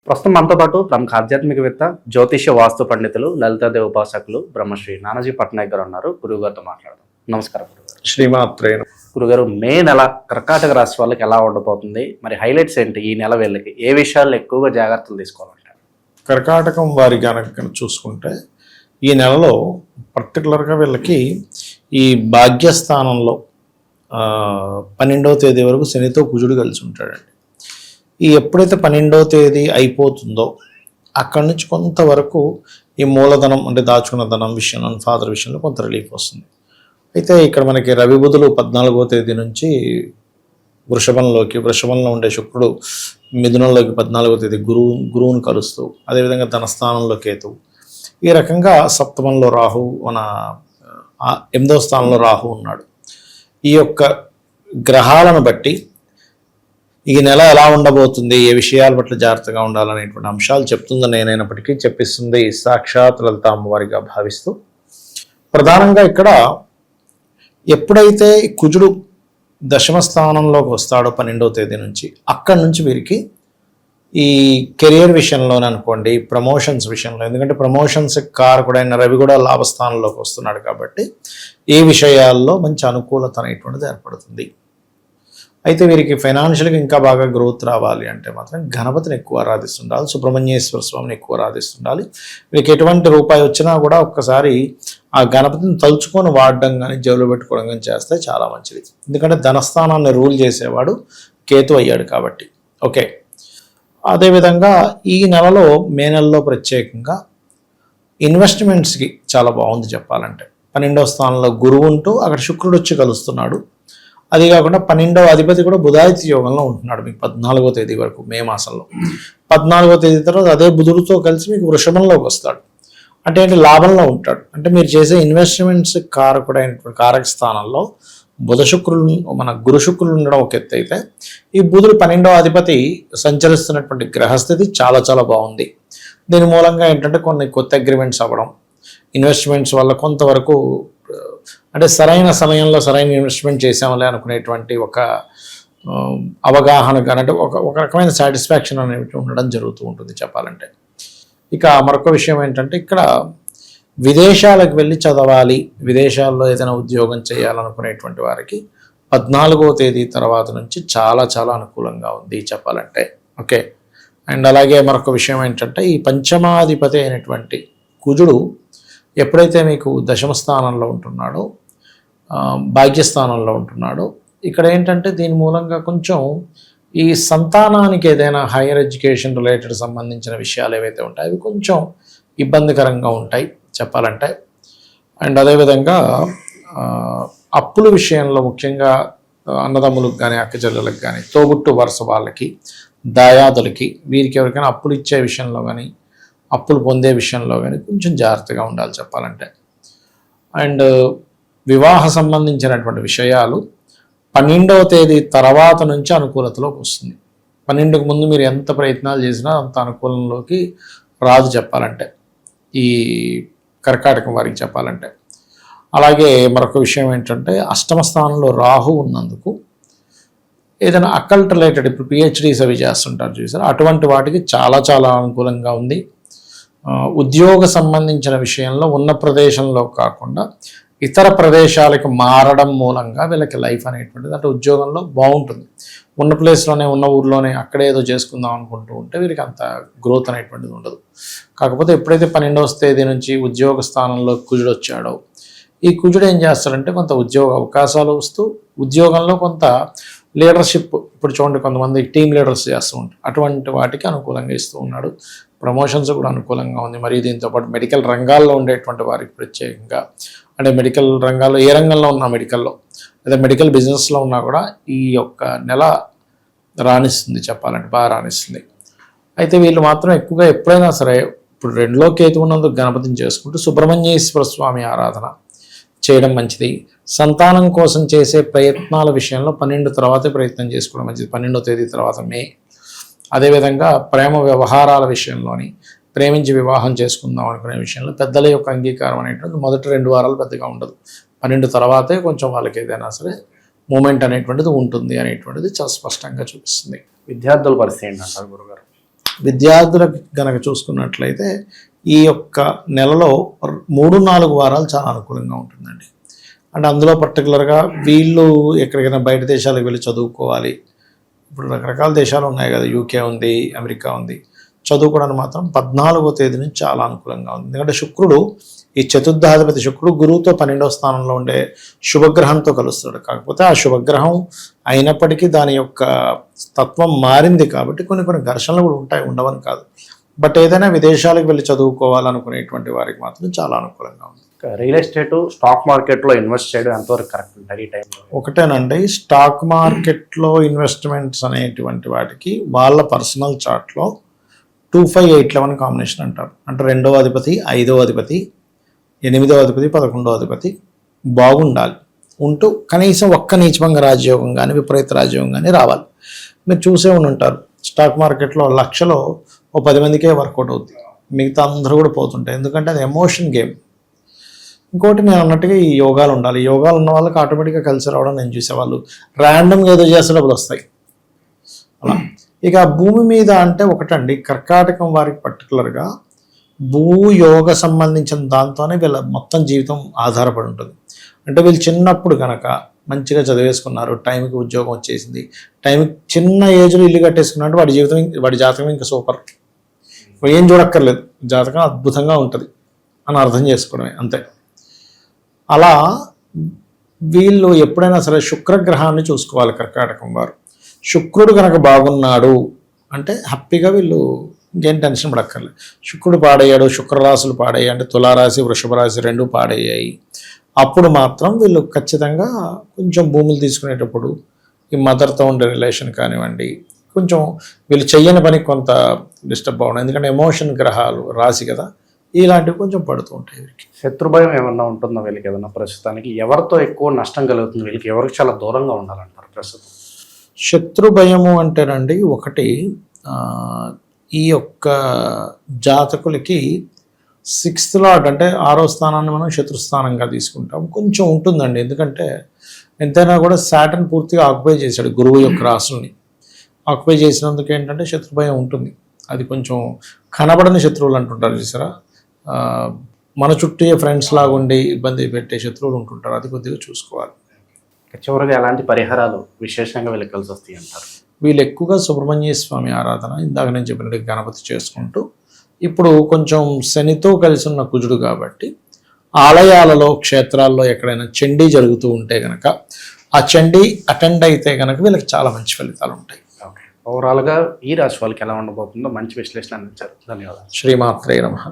ప్రస్తుతం మనతో పాటు ప్రముఖ ఆధ్యాత్మికవేత్త జ్యోతిష్య వాస్తు పండితులు లలితాదేవి ఉపాసకులు బ్రహ్మశ్రీ నానాజీ పట్నాయక్ గారు ఉన్నారు. గురువు గారితో మాట్లాడదాం. నమస్కారం గురుగారు. శ్రీమాత్రే. గురుగారు, మే నెల కర్కాటక రాశి వాళ్ళకి ఎలా ఉండబోతుంది, మరి హైలైట్స్ ఏంటి? ఈ నెల వీళ్ళకి ఏ విషయాల్లో ఎక్కువగా జాగ్రత్తలు తీసుకోవాలంటారు? కర్కాటకం వారి కనుక చూసుకుంటే ఈ నెలలో పర్టికులర్గా వీళ్ళకి ఈ భాగ్యస్థానంలో 12వ తేదీ వరకు శనితో కుజుడు కలిసి ఉంటాడండి. ఈ ఎప్పుడైతే 12వ తేదీ అయిపోతుందో అక్కడి నుంచి కొంతవరకు ఈ మూలధనం అంటే దాచుకున్న ధనం విషయంలో ఫాదర్ విషయంలో కొంత రిలీఫ్ వస్తుంది. అయితే ఇక్కడ మనకి రవి బుధులు 14వ తేదీ నుంచి వృషభంలో ఉండే శుక్రుడు మిథునంలోకి 14వ తేదీ గురువును కలుస్తూ, అదేవిధంగా ధనస్థానంలో కేతువు, ఈ రకంగా సప్తమంలో రాహు, మన 8వ స్థానంలో రాహు ఉన్నాడు. ఈ యొక్క గ్రహాలను బట్టి ఈ నెల ఎలా ఉండబోతుంది, ఏ విషయాల పట్ల జాగ్రత్తగా ఉండాలనేటువంటి అంశాలు చెప్తుంది నేనైనప్పటికీ చెప్పిస్తుంది సాక్షాత్ లలిత అమ్మవారిగా భావిస్తూ, ప్రధానంగా ఇక్కడ ఎప్పుడైతే కుజుడు దశమ స్థానంలోకి వస్తాడో 12వ తేదీ నుంచి, అక్కడి నుంచి వీరికి ఈ కెరియర్ విషయంలోనే అనుకోండి, ప్రమోషన్స్ విషయంలో, ఎందుకంటే ప్రమోషన్స్ కారకుడైన రవి కూడా లాభస్థానంలోకి వస్తున్నాడు కాబట్టి ఈ విషయాల్లో మంచి అనుకూలత అనేటువంటిది ఏర్పడుతుంది. అయితే వీరికి ఫైనాన్షియల్గా ఇంకా బాగా గ్రోత్ రావాలి అంటే మాత్రం గణపతిని ఎక్కువ ఆరాధిస్తుండాలి, సుబ్రహ్మణ్యేశ్వర స్వామిని ఎక్కువ ఆరాధిస్తుండాలి. వీరికి ఎటువంటి రూపాయి వచ్చినా కూడా ఒక్కసారి ఆ గణపతిని తలుచుకొని వాడడం కానీ జేబులో పెట్టుకోవడం కానీ చేస్తే చాలా మంచిది. ఎందుకంటే ధనస్థానాన్ని రూల్ చేసేవాడు కేతు అయ్యాడు కాబట్టి. ఓకే, అదేవిధంగా ఈ నెలలో మే నెలలో ప్రత్యేకంగా ఇన్వెస్ట్మెంట్స్కి చాలా బాగుంది చెప్పాలంటే. 12వ స్థానంలో గురువు ఉంటూ అక్కడ శుక్రుడు వచ్చి కలుస్తున్నాడు. అది కాకుండా 12వ అధిపతి కూడా బుధాదిత్య యోగంలో ఉంటున్నాడు మీకు 14వ తేదీ వరకు, మే మాసంలో. 14వ తేదీ తర్వాత అదే బుధుడితో కలిసి మీకు వృషభంలోకి వస్తాడు. అంటే ఏంటి, లాభంలో ఉంటాడు. అంటే మీరు చేసే ఇన్వెస్ట్మెంట్స్ కారకుడైనటువంటి కారక స్థానంలో మన గురు శుక్రులు ఉండడం ఒక ఎత్తు అయితే, ఈ బుధుడు 12వ అధిపతి సంచరిస్తున్నటువంటి గ్రహస్థితి చాలా చాలా బాగుంది. దీని మూలంగా ఏంటంటే కొన్ని కొత్త అగ్రిమెంట్స్ అవ్వడం, ఇన్వెస్ట్మెంట్స్ వల్ల కొంతవరకు అంటే సరైన సమయంలో సరైన ఇన్వెస్ట్మెంట్ చేసామలే అనుకునేటువంటి ఒక అవగాహన కానీ, అంటే ఒక రకమైన సాటిస్ఫాక్షన్ అనేది ఉండడం జరుగుతూ ఉంటుంది చెప్పాలంటే. ఇక మరొక విషయం ఏంటంటే, ఇక్కడ విదేశాలకు వెళ్ళి చదవాలి, విదేశాల్లో ఏదైనా ఉద్యోగం చేయాలనుకునేటువంటి వారికి 14వ తేదీ తర్వాత నుంచి చాలా చాలా అనుకూలంగా ఉంది చెప్పాలంటే. ఓకే, అండ్ అలాగే మరొక విషయం ఏంటంటే, ఈ పంచమాధిపతి అయినటువంటి కుజుడు ఎప్పుడైతే మీకు దశమ స్థానంలో ఉంటున్నాడో, భాగ్యస్థానంలో ఉంటున్నాడో, ఇక్కడ ఏంటంటే దీని మూలంగా కొంచెం ఈ సంతానానికి ఏదైనా హైయర్ ఎడ్యుకేషన్ రిలేటెడ్ సంబంధించిన విషయాలు ఏవైతే ఉంటాయో అవి కొంచెం ఇబ్బందికరంగా ఉంటాయి చెప్పాలంటే. అండ్ అదేవిధంగా అప్పుల విషయంలో ముఖ్యంగా అన్నదమ్ములకు కానీ అక్కచెల్లెలకు కానీ తోబుట్టు వరుస వాళ్ళకి దాయాదులకి వీరికి ఎవరికైనా అప్పులు ఇచ్చే విషయంలో కానీ అప్పులు పొందే విషయంలో కానీ కొంచెం జాగ్రత్తగా ఉండాలి చెప్పాలంటే. అండ్ వివాహ సంబంధించినటువంటి విషయాలు 12వ తేదీ తర్వాత నుంచి అనుకూలతలోకి వస్తుంది. 12కు ముందు మీరు ఎంత ప్రయత్నాలు చేసినా అంత అనుకూలంలోకి రాదు చెప్పాలంటే ఈ కర్కాటకం వారికి చెప్పాలంటే. అలాగే మరొక విషయం ఏంటంటే, అష్టమ స్థానంలో రాహు ఉన్నందుకు ఏదైనా అకల్ట్ రిలేటెడ్, ఇప్పుడు పిహెచ్డీస్ అవి చేస్తుంటారు చూసారు, అటువంటి వాటికి చాలా చాలా అనుకూలంగా ఉంది. ఉద్యోగ సంబంధించిన విషయంలో ఉన్న ప్రదేశంలో కాకుండా ఇతర ప్రదేశాలకు మారడం మూలంగా వీళ్ళకి లైఫ్ అనేటువంటిది, అంటే ఉద్యోగంలో బాగుంటుంది. ఉన్న ప్లేస్లోనే, ఉన్న ఊర్లోనే అక్కడే ఏదో చేసుకుందాం అనుకుంటూ ఉంటే వీరికి అంత గ్రోత్ అనేటువంటిది ఉండదు. కాకపోతే ఎప్పుడైతే 12వ తేదీ నుంచి ఉద్యోగ స్థానంలో కుజుడు వచ్చాడో, ఈ కుజుడు ఏం చేస్తాడంటే కొంత ఉద్యోగ అవకాశాలు వస్తూ ఉద్యోగంలో కొంత లీడర్షిప్, ఇప్పుడు చూడండి కొంతమంది టీమ్ లీడర్స్ చేస్తూ ఉంటారు, అటువంటి వాటికి అనుకూలంగా ఇస్తూ ఉన్నాడు. ప్రమోషన్స్ కూడా అనుకూలంగా ఉంది. మరియు దీంతోపాటు మెడికల్ రంగాల్లో ఉండేటువంటి వారికి ప్రత్యేకంగా, అంటే మెడికల్ రంగాల్లో ఏ రంగంలో ఉన్నా, మెడికల్లో లేదా మెడికల్ బిజినెస్లో ఉన్నా కూడా ఈ యొక్క నెల రాణిస్తుంది చెప్పాలంటే, బాగా రాణిస్తుంది. అయితే వీళ్ళు మాత్రం ఎక్కువగా ఎప్పుడైనా సరే, ఇప్పుడు 2లో కేతు ఉన్నందుకు గణపతిని చేసుకుంటూ సుబ్రహ్మణ్యేశ్వర స్వామి ఆరాధన చేయడం మంచిది. సంతానం కోసం చేసే ప్రయత్నాల విషయంలో 12 తర్వాతే ప్రయత్నం చేసుకోవడం మంచిది, 12వ తేదీ తర్వాత మే. అదేవిధంగా ప్రేమ వ్యవహారాల విషయంలోని, ప్రేమించి వివాహం చేసుకుందాం అనుకునే విషయంలో పెద్దల యొక్క అంగీకారం అనేటువంటిది మొదటి 2 వారాలు పెద్దగా ఉండదు, 12 తర్వాతే కొంచెం వాళ్ళకి ఏదైనా సరే మూమెంట్ అనేటువంటిది ఉంటుంది అనేటువంటిది చాలా స్పష్టంగా చూపిస్తుంది. విద్యార్థుల పరిస్థితి ఏంటంటారు గురుగారు? విద్యార్థులకు గనక చూసుకున్నట్లయితే ఈ యొక్క నెలలో 3-4 వారాలు చాలా అనుకూలంగా ఉంటుందండి. అంటే అందులో పర్టికులర్గా వీళ్ళు ఎక్కడికైనా బయట దేశాలకు వెళ్ళి చదువుకోవాలి. ఇప్పుడు రకరకాల దేశాలు ఉన్నాయి కదా, యూకే ఉంది, అమెరికా ఉంది. చదువుకోవడానికి మాత్రం 14వ తేదీ నుంచి చాలా అనుకూలంగా ఉంది. ఎందుకంటే శుక్రుడు, ఈ చతుర్థాధిపతి శుక్రుడు గురువుతో 12వ స్థానంలో ఉండే శుభగ్రహంతో కలుస్తాడు. కాకపోతే ఆ శుభగ్రహం అయినప్పటికీ దాని యొక్క తత్వం మారింది కాబట్టి కొన్ని ఘర్షణలు కూడా ఉంటాయి, ఉండవని కాదు. బట్ ఏదైనా విదేశాలకు వెళ్ళి చదువుకోవాలనుకునేటువంటి వారికి మాత్రం చాలా అనుకూలంగా ఉంది. రియల్ ఎస్టేట్, స్టాక్ మార్కెట్లో ఇన్వెస్ట్ చేయడం ఎంతవరకు కరెక్ట్ ఉంటుంది ఈ టైంలో? ఒకటేనండి, స్టాక్ మార్కెట్లో ఇన్వెస్ట్మెంట్స్ అనేటువంటి వాటికి వాళ్ళ పర్సనల్ చార్ట్లో 25-8-11 కాంబినేషన్ అంటారు. అంటే 2వ అధిపతి, 5వ అధిపతి, 8వ అధిపతి, 11వ అధిపతి బాగుండాలి. ఉంటూ కనీసం ఒక్క నీచభంగ రాజయోగం కానీ విపరీత రాజయోగం కానీ రావాలి. మీరు చూసే ఉంటారు, స్టాక్ మార్కెట్లో లక్షలో 10 మందికే వర్కౌట్ అవుతుంది, మిగతా అందరూ కూడా పోతుంటాయి. ఎందుకంటే అది ఎమోషన్ గేమ్. ఇంకోటి నేను అన్నట్టుగా ఈ యోగాలు ఉండాలి. యోగాలు ఉన్న వాళ్ళకి ఆటోమేటిక్గా కలిసి రావడం నేను చూసేవాళ్ళు ర్యాండమ్గా ఏదో చేస్తే డబ్బులు వస్తాయి అలా. ఇక భూమి మీద అంటే ఒకటండి, కర్కాటకం వారికి పర్టికులర్గా భూయోగ సంబంధించిన దాంతోనే వీళ్ళ మొత్తం జీవితం ఆధారపడి ఉంటుంది. అంటే వీళ్ళు చిన్నప్పుడు కనుక మంచిగా చదివేసుకున్నారు, టైంకి ఉద్యోగం వచ్చేసింది, టైంకి చిన్న ఏజ్లో ఇల్లు కట్టేసుకున్నట్టు వాడి జాతకం ఇంకా సూపర్, ఏం చూడక్కర్లేదు, జాతకం అద్భుతంగా ఉంటుంది అని అర్థం చేసుకోవడమే అంతే. అలా వీళ్ళు ఎప్పుడైనా సరే శుక్రగ్రహాన్ని చూసుకోవాలి కర్కాటకం వారు. శుక్రుడు కనుక బాగున్నాడు అంటే హ్యాపీగా వీళ్ళు ఇంకేం టెన్షన్ పడక్కర్లేదు. శుక్రుడు పాడయ్యాడు, శుక్రరాశులు పాడయ్యాయి అంటే తులారాశి, వృషభ రాశి 2 పాడయ్యాయి, అప్పుడు మాత్రం వీళ్ళు ఖచ్చితంగా కొంచెం భూములు తీసుకునేటప్పుడు ఈ మదర్తో ఉండే రిలేషన్ కానివ్వండి, కొంచెం వీళ్ళు చెయ్యని పని కొంత డిస్టర్బ్ అవ్వడం. ఎందుకంటే ఎమోషన్ గ్రహాలు రాశి కదా, ఇలాంటివి కొంచెం పడుతూ ఉంటాయి. వీరికి శత్రుభయం ఏమన్నా ఉంటుందో వీళ్ళకి ఏదన్నా ప్రస్తుతానికి? ఎవరితో ఎక్కువ నష్టం కలుగుతుంది వీళ్ళకి? ఎవరికి చాలా దూరంగా ఉండాలంటారు ప్రస్తుతం? శత్రు భయము అంటేనండి, ఒకటి ఈ యొక్క జాతకులకి 6th లార్డ్ అంటే 6వ స్థానాన్ని మనం శత్రుస్థానంగా తీసుకుంటాం. కొంచెం ఉంటుందండి, ఎందుకంటే ఎంతైనా కూడా సాటర్న్ పూర్తిగా ఆక్యుపై చేశాడు గురువు యొక్క రాశుల్ని. ఆక్యుపై చేసినందుకు ఏంటంటే శత్రుభయం ఉంటుంది. అది కొంచెం కనబడని శత్రువులు అంటుంటారు చూసారా, మన చుట్టూ ఫ్రెండ్స్ లాగా ఉండి ఇబ్బంది పెట్టే శత్రువులు ఉంటుంటారు, అది కొద్దిగా చూసుకోవాలి. చివరిగా ఎలాంటి పరిహారాలు విశేషంగా వీళ్ళకి కలిసి వస్తాయి అంటారు? వీళ్ళు ఎక్కువగా సుబ్రహ్మణ్య స్వామి ఆరాధన, ఇందాక నేను చెప్పినట్టు గణపతి చేసుకుంటూ, ఇప్పుడు కొంచెం శనితో కలిసి ఉన్న కుజుడు కాబట్టి ఆలయాలలో, క్షేత్రాల్లో ఎక్కడైనా చండీ జరుగుతూ ఉంటే కనుక ఆ చండీ అటెండ్ అయితే కనుక వీళ్ళకి చాలా మంచి ఫలితాలు ఉంటాయి. ఓకే, ఓవరాల్గా ఈ రాశి వాళ్ళకి ఎలా ఉండబోతుందో మంచి విశ్లేషణ అందించారు. ధన్యవాదాలు. శ్రీమాత్రే నమః.